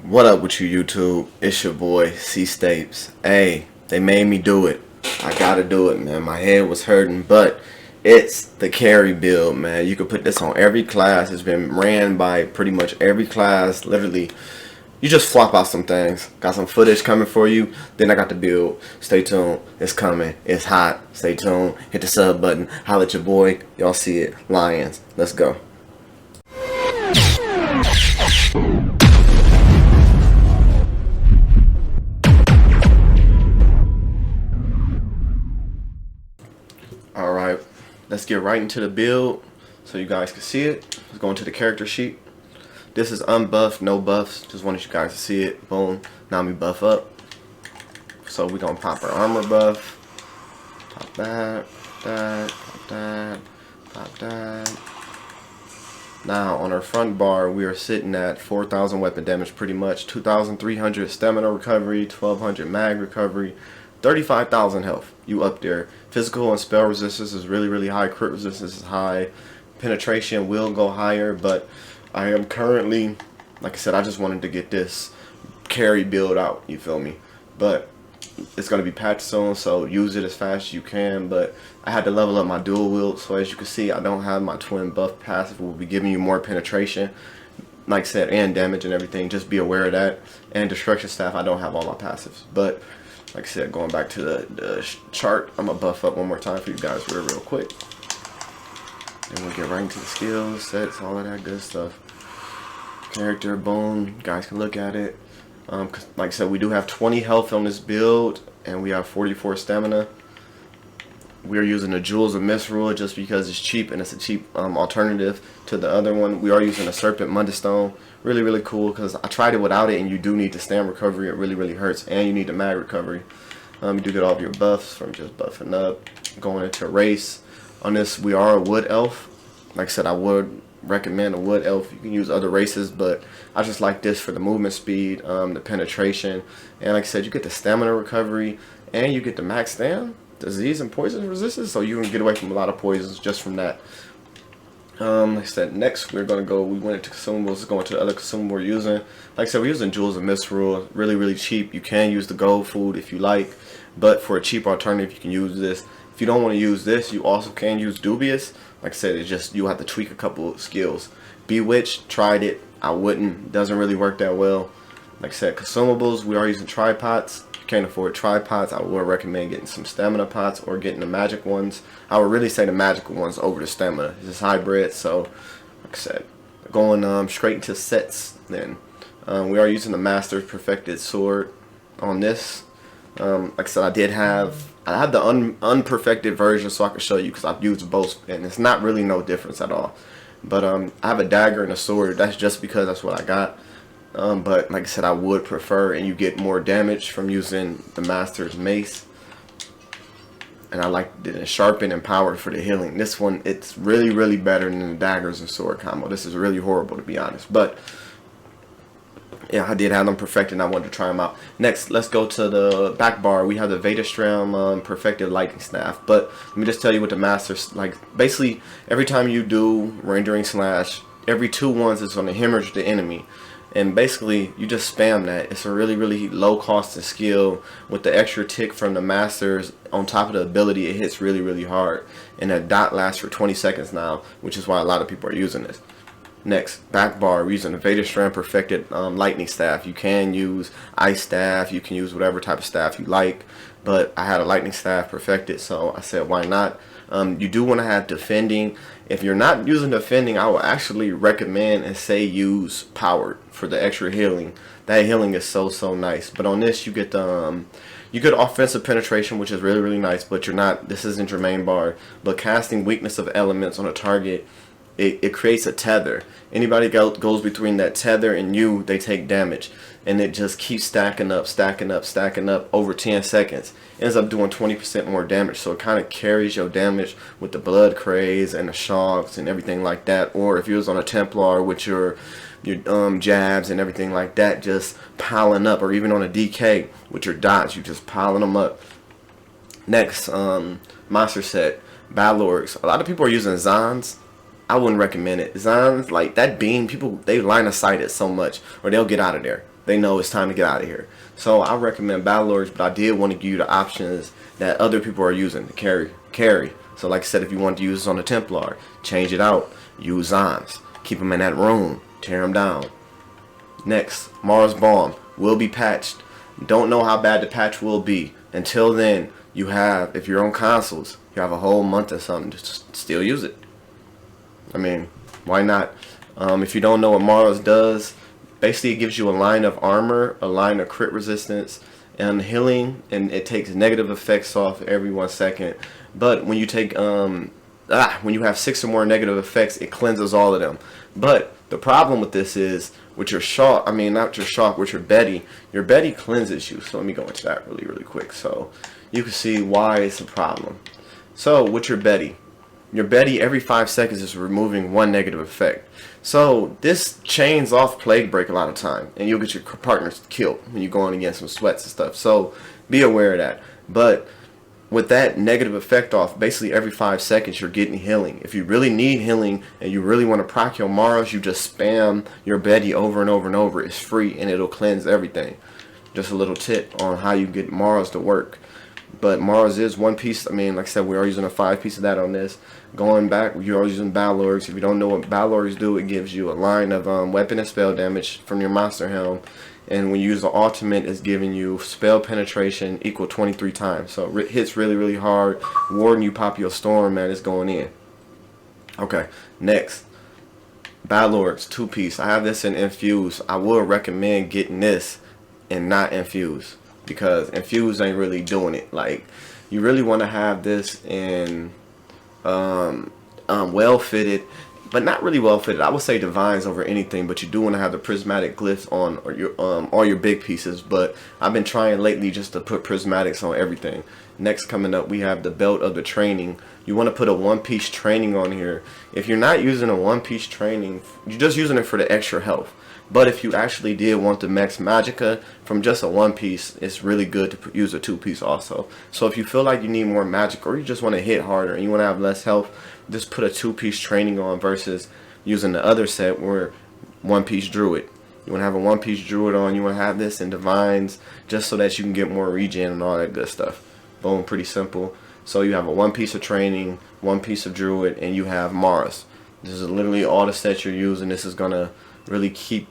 What up with you, YouTube? It's your boy Cstapz. Hey, they made me do it. I gotta do it, man. My head was hurting, but it's the carry build, man. You can put this on every class. It's been ran by pretty much every class. Literally, you just flop out some things. Got some footage coming for you. Then I got the build. Stay tuned. It's coming. It's hot. Stay tuned. Hit the sub button. Holla at your boy. Y'all see it. Lions. Let's go. Alright, let's get right into the build so you guys can see it. Let's go into the character sheet. This is unbuffed, no buffs. Just wanted you guys to see it. Boom. Now we buff up. So we're going to pop our armor buff. Pop that, pop that, pop that. Now on our front bar, we are sitting at 4,000 weapon damage pretty much. 2,300 stamina recovery, 1,200 mag recovery. 35,000 health. You up there. Physical and spell resistance is really high. Crit resistance is high. Penetration will go higher, but I am currently, like I said, I just wanted to get this carry build out, you feel me? But it's going to be patched soon, so use it as fast as you can. But I had to level up my dual wield, so as you can see, I don't have my twin buff passive. Will be giving you more penetration, like I said, and damage and everything. Just be aware of that. And destruction staff, I don't have all my passives, but like I said, going back to the chart, I'm going to buff up one more time for you guys real quick. Then we'll get right into the skills, sets, all of that good stuff. Character, boom, you guys can look at it. Like I said, we do have 20 health on this build, and we have 44 stamina. We are using the Jewels of Misrule just because it's cheap, and it's a cheap alternative to the other one. We are using a Serpent Mundus stone. Really cool, because I tried it without it, and you do need the stam recovery. It really hurts, and you need the mag recovery. You do get all of your buffs from just buffing up. Going into race. On this, we are a wood elf. Like I said, I would recommend a wood elf. You can use other races, but I just like this for the movement speed, the penetration, and like I said, you get the stamina recovery, and you get the max stam, disease and poison resistance, so you can get away from a lot of poisons just from that. Like I said, next we went into consumables, going to the other consumable we're using. Like I said, we're using Jewels of Misrule, really cheap. You can use the gold food if you like, but for a cheap alternative, you can use this. If you don't want to use this, you also can use Dubious. Like I said, it's just you have to tweak a couple of skills. Bewitched, tried it, I wouldn't, doesn't really work that well. Like I said, consumables, we are using tripods. If you can't afford tripods, I would recommend getting some stamina pots or getting the magic ones. I would really say the magical ones over the stamina. It's hybrid, so like I said, going straight into sets then. We are using the Master's Perfected Sword on this. Like I said, I had the unperfected version so I can show you, because I've used both and it's not really no difference at all. But I have a dagger and a sword. That's just because that's what I got. But like I said, I would prefer, and you get more damage from using the Master's Mace. And I like the sharpened and powered for the healing. This one, it's really better than the daggers and sword combo. This is really horrible, to be honest. But yeah, I did have them perfected and I wanted to try them out. Next, let's go to the back bar. We have the Vatestran perfected lightning staff. But let me just tell you what the Master's, like, basically every time you do rendering slash, every 2 ones is going to hemorrhage the enemy. And basically you just spam that. It's a really low cost of skill. With the extra tick from the Masters on top of the ability, it hits really hard. And that dot lasts for 20 seconds now, which is why a lot of people are using this. Next, back bar, we're using the Vatestran perfected lightning staff. You can use ice staff, you can use whatever type of staff you like, but I had a lightning staff perfected, so I said why not. You do want to have defending. If you're not using defending, I will actually recommend and say use powered for the extra healing. That healing is so nice. But on this, you get the you get offensive penetration, which is really nice, but you're not, this isn't your main bar. But casting weakness of elements on a target, it creates a tether. Anybody goes between that tether and you, they take damage, and it just keeps stacking up over 10 seconds. Ends up doing 20% more damage, so it kind of carries your damage with the blood craze and the shocks and everything like that. Or if you was on a Templar with your jabs and everything like that, just piling up, or even on a DK with your dots, you just piling them up. Next, monster set, Battle Orcs. A lot of people are using Zons. I wouldn't recommend it. Designs like that beam, people they line of sight it so much, or they'll get out of there. They know it's time to get out of here. So I recommend battle lords, but I did want to give you the options that other people are using to carry. So like I said, if you want to use this on the Templar, change it out. Use Zons. Keep them in that room. Tear them down. Next, Mara's Balm will be patched. Don't know how bad the patch will be. Until then, you have, if you're on consoles, you have a whole month or something to still use it. I mean, why not? If you don't know what Mara's does, basically it gives you a line of armor, a line of crit resistance, and healing, and it takes negative effects off every 1 second. But when you take when you have 6 or more negative effects, it cleanses all of them. But the problem with this is with your shock, not your shock, with your Betty cleanses you. So let me go into that really quick so you can see why it's a problem. So with your Betty every 5 seconds is removing 1 negative effect. So this chains off Plague Break a lot of time, and you'll get your partners killed when you're going against some sweats and stuff. So be aware of that. But with that negative effect off, basically every 5 seconds you're getting healing. If you really need healing and you really want to proc your Maras, you just spam your Betty over and over and over. It's free and it'll cleanse everything. Just a little tip on how you get Maras to work. But Mars is one piece. Like I said, we are using a 5 piece of that on this. Going back, you are using battle lords. If you don't know what battle lords do, it gives you a line of weapon and spell damage from your monster helm. And when you use the ultimate, it's giving you spell penetration equal 23 times. So it hits really hard. Warden, you pop your storm, man, it's going in. Okay, next. Battle lords, 2 piece. I have this in infused. I would recommend getting this and not infused, because infused ain't really doing it. Like, you really want to have this in well fitted, but not really well fitted. I would say divines over anything, but you do want to have the prismatic glyphs on, or your all your big pieces. But I've been trying lately just to put prismatics on everything. Next, coming up, we have the belt of the training. You want to put a 1-piece training on here. If you're not using a 1-piece training, you're just using it for the extra health. But if you actually did want the max magicka from just a 1-piece, it's really good to use a 2-piece also. So if you feel like you need more magic, or you just want to hit harder and you want to have less health, just put a 2-piece training on versus using the other set where 1-piece druid. You want to have a 1-piece druid on, you want to have this in divines just so that you can get more regen and all that good stuff. Boom, pretty simple. So you have a 1 piece of training, 1 piece of druid, and you have Mars. This is literally all the sets you're using. This is gonna really keep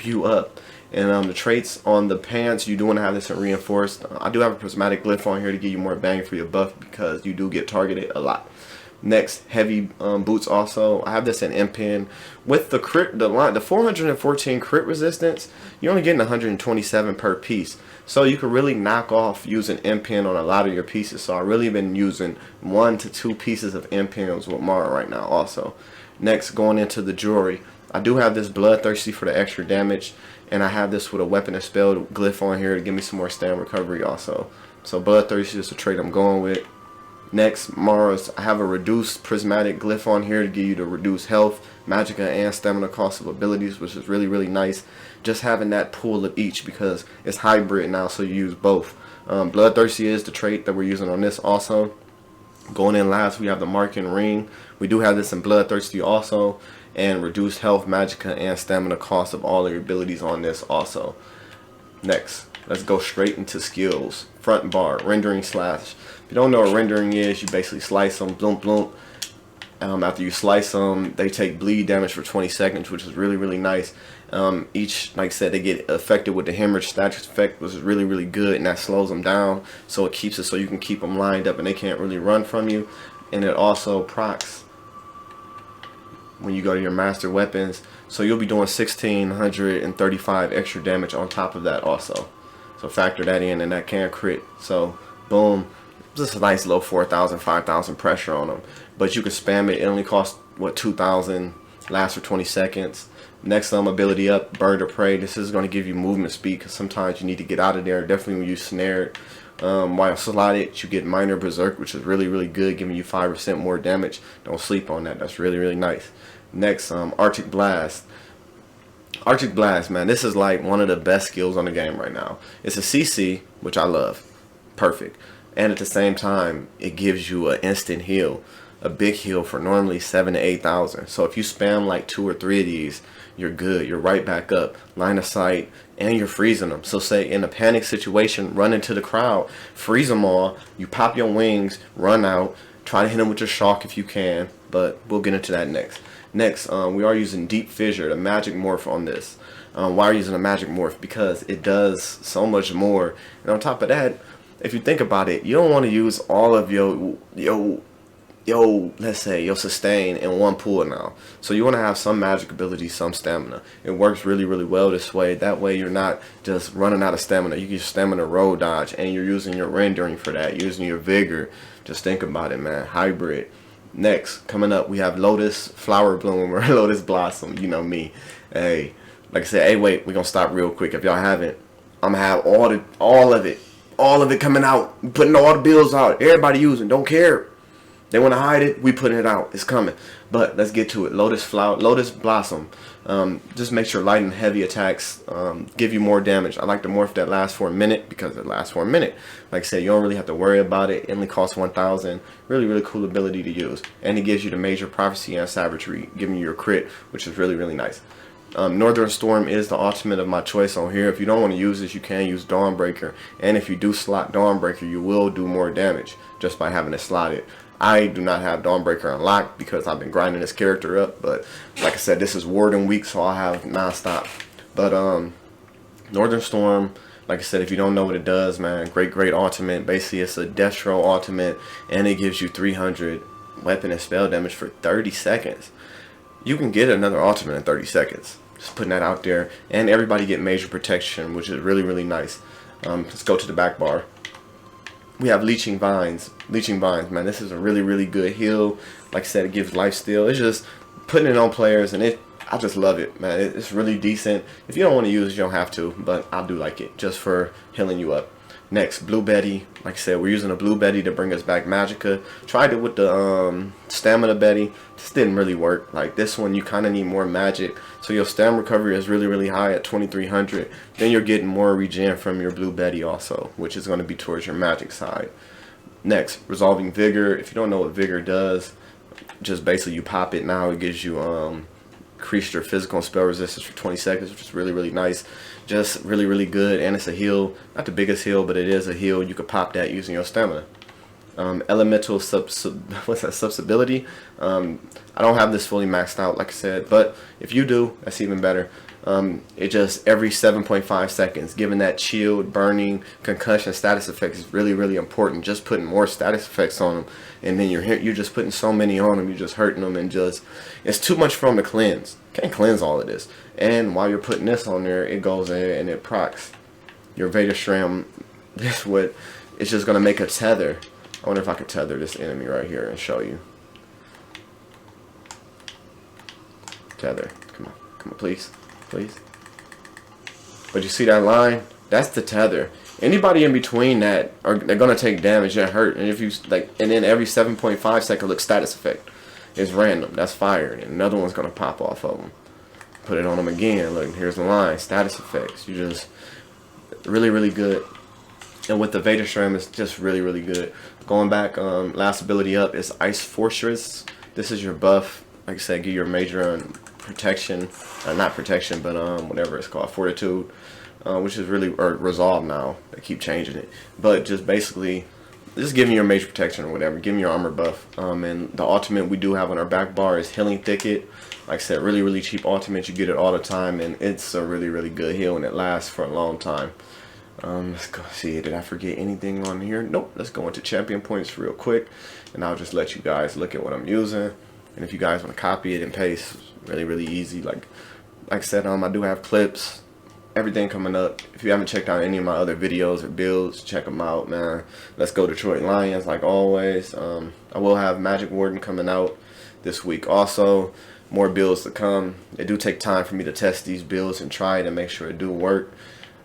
you up. And the traits on the pants, you do want to have this in reinforced. I do have a prismatic glyph on here to give you more bang for your buff, because you do get targeted a lot. Next, heavy boots also. I have this in impen. With the crit, the 414 crit resistance, you're only getting 127 per piece. So you can really knock off using impen on a lot of your pieces. So I've really been using 1 to 2 pieces of impens with Mara right now also. Next, going into the jewelry. I do have this bloodthirsty for the extra damage, and I have this with a weapon and spell glyph on here to give me some more stamina recovery also. So bloodthirsty is the trait I'm going with. Next, Mars, I have a reduced prismatic glyph on here to give you the reduced health, magicka, and stamina cost of abilities, which is really nice. Just having that pool of each, because it's hybrid now, so you use both. Bloodthirsty is the trait that we're using on this also. Going in last, we have the marking ring. We do have this in bloodthirsty also, and reduced health, magicka, and stamina cost of all your abilities on this also. Next, let's go straight into skills. Front bar, rendering slash. If you don't know what rendering is, you basically slice them, bloom. After you slice them, they take bleed damage for 20 seconds, which is really nice. Each, like I said, they get affected with the hemorrhage status effect, which is really good, and that slows them down, so it keeps it so you can keep them lined up and they can't really run from you. And it also procs when you go to your master weapons, so you'll be doing 1635 extra damage on top of that also. So factor that in, and that can crit. So boom, just a nice low 4,000, 5,000 pressure on them. But you can spam it. It only costs what, 2,000, lasts for 20 seconds. Next ability up, bird of prey. This is going to give you movement speed, because sometimes you need to get out of there. Definitely when you snared. While slotted, you get minor berserk, which is really good, giving you 5% more damage. Don't sleep on that. That's really nice. Next, Arctic Blast. Arctic Blast, man, this is like one of the best skills on the game right now. It's a CC, which I love. Perfect. And at the same time, it gives you an instant heal. a big heal for normally 7,000 to 8,000. So if you spam like 2 or 3 of these, you're good. You're right back up, line of sight, and you're freezing them. So say in a panic situation, run into the crowd, freeze them all, you pop your wings, run out, try to hit them with your shock if you can, but we'll get into that next. Next, we are using Deep Fissure, the magic morph on this. Why are you using a magic morph? Because it does so much more. And on top of that, if you think about it, you don't want to use all of your let's say your sustain in one pool now. So you want to have some magic ability, some stamina. It works really, really well this way. That way you're not just running out of stamina. You can stamina roll dodge, and you're using your rendering for that, using your vigor. Just think about it, man. Hybrid. Next, coming up, we have Lotus Flower Bloom or Lotus Blossom. You know me. Hey, like I said, hey, wait, we're gonna stop real quick. If y'all haven't, I'm gonna have all of it coming out. We're putting all the bills out. Everybody using, don't care. They want to hide it, we putting it out. It's coming. But let's get to it. Lotus Blossom. Just make sure light and heavy attacks give you more damage. I like the morph that lasts for a minute because it lasts for a minute. Like I said, you don't really have to worry about it. It only costs 1,000. Really, really cool ability to use. And it gives you the major prophecy and savagery, giving you your crit, which is really, really nice. Northern Storm is the ultimate of my choice on here. If you don't want to use this, you can use Dawnbreaker. And if you do slot Dawnbreaker, you will do more damage just by having it slotted. I do not have Dawnbreaker unlocked because I've been grinding this character up. But like I said, this is Warden week, so I'll have non-stop. But Northern Storm, like I said, if you don't know what it does, man, great ultimate. Basically, it's a Deathstroke ultimate, and it gives you 300 weapon and spell damage for 30 seconds. You can get another ultimate in 30 seconds. Just putting that out there. And everybody get major protection, which is really, really nice. Let's go to the back bar. We have Leeching Vines. Leeching Vines, man, this is a really, really good heal. Like I said, it gives life steal. It's just putting it on players, and I just love it, man. It's really decent. If you don't want to use it, you don't have to, but I do like it just for healing you up. Next, Blue Betty. Like I said, we're using a Blue Betty to bring us back Magicka. Tried it with the Stamina Betty. This didn't really work. Like this one, you kind of need more magic. So your stamina recovery is really, really high at 2,300. Then you're getting more regen from your Blue Betty also, which is going to be towards your magic side. Next, Resolving Vigor. If you don't know what Vigor does, just basically you pop it now. It gives you increase your physical and spell resistance for 20 seconds, which is really, really nice. Just really, really good. And it's a heal. Not the biggest heal, but it is a heal. You could pop that using your stamina. Elemental subsibility. I don't have this fully maxed out, like I said, but if you do, that's even better. It just every 7.5 seconds, given that shield, burning, concussion status effects is really, really important. Just putting more status effects on them, and then you're just putting so many on them, you're just hurting them, and just it's too much for them to cleanse. Can't cleanse all of this. And while you're putting this on there, it goes in and it procs your Vatestran. This what it's just gonna make a tether. I wonder if I could tether this enemy right here and show you. Tether. Come on, please. Please. But you see that line? That's the tether. Anybody in between that they're gonna take damage and hurt. And if you and then every 7.5 second look status effect is random. That's fire. And another one's gonna pop off of them. Put it on them again. Look, here's the line. Status effects. You just really, really good. And with the Vatestran, it's just really, really good. Going back, last ability up is Ice Fortress. This is your buff. Like I said, give your major protection, not protection, but whatever it's called, fortitude, which is really resolve now. They keep changing it, but just basically, just giving your major protection or whatever, giving your armor buff. And the ultimate we do have on our back bar is Healing Thicket. Like I said, really, really cheap ultimate. You get it all the time, and it's a really, really good heal, and it lasts for a long time. Let's go see. Did I forget anything on here? Nope. Let's go into champion points real quick, and I'll just let you guys look at what I'm using. And if you guys want to copy it and paste, really, really easy. Like I said, I do have clips, everything coming up. If you haven't checked out any of my other videos or builds, check them out, man. Let's go Detroit Lions, like always. I will have Magic Warden coming out this week. Also, more builds to come. It do take time for me to test these builds and try it and make sure it do work.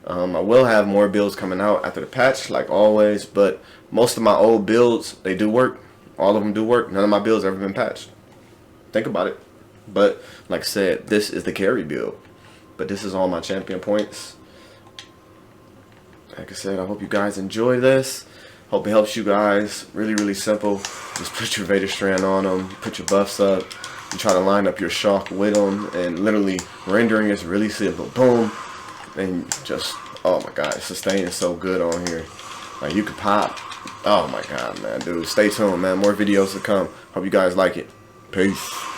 I will have more builds coming out after the patch, like always, but most of my old builds, they do work. All of them do work. None of my builds have ever been patched. Think about it. But like I said, this is the carry build. But this is all my champion points. Like I said, I hope you guys enjoy this. Hope it helps you guys. Really simple. Just put your Vatestran on them, put your buffs up, you try to line up your shock with them, and literally rendering is really simple. Boom, and just, oh my god, sustain is so good on here. Like, you could pop. Oh my god, man, dude. Stay tuned, man. More videos to come. Hope you guys like it. Peace.